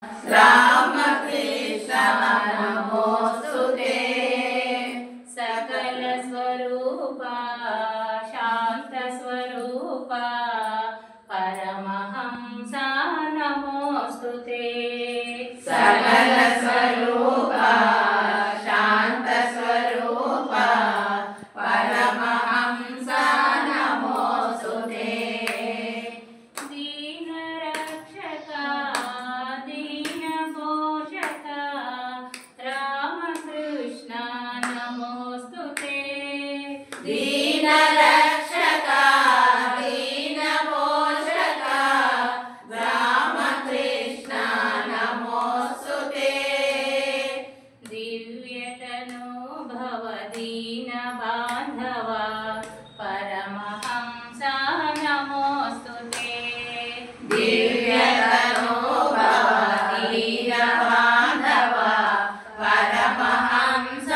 रामकृष्ण नमोस्तुते। सकल स्वरूपा शांत स्वरूपा परमहंस नमोस्तुते। सकल स्वरूपा शांत स्वरूपा परमहंस नमोस्तुते। दीन रक्षका दीन पोषका रामकृष्ण नमोस्तुते। दीन रक्षका दीन पोषका रामकृष्ण नमोस्तुते। दिव्यतनो भव दीन बांधवा परमहंस नमोस्तुते। दिव्यतनो भव दीन बांधवा परमहंस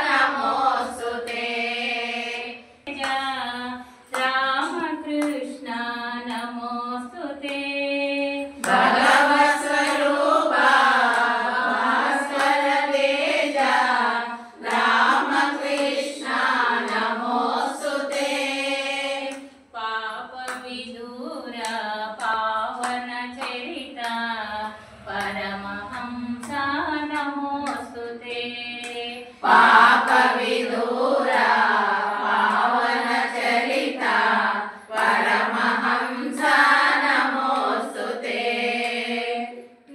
नमोस्तुते। रामकृष्ण नमोस्तुते। भगवत्स्वरूपा भास्कर तेज रामकृष्ण नमोस्तुते। पाप विदूर पावन चरित परमहंस नमोस्तुते। पाप विदूर पावन चरित परमहंस नमोस्तुते।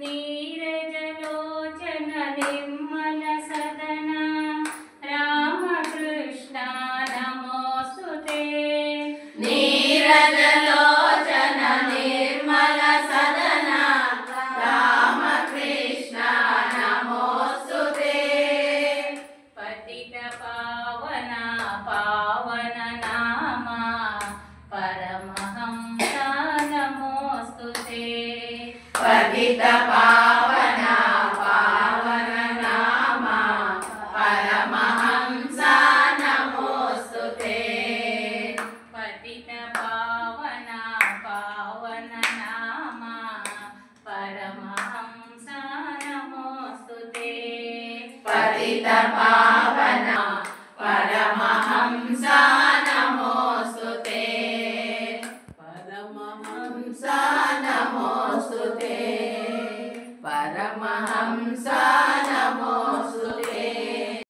नीरजलोचन निर्मल सदन रामकृष्ण नमोस्तुते। नीरजलोचन निर्मल सदन रामकृष्ण नमोस्तुते। पतित पावन पावन नाम परमहंस नमोस्तुते। पतित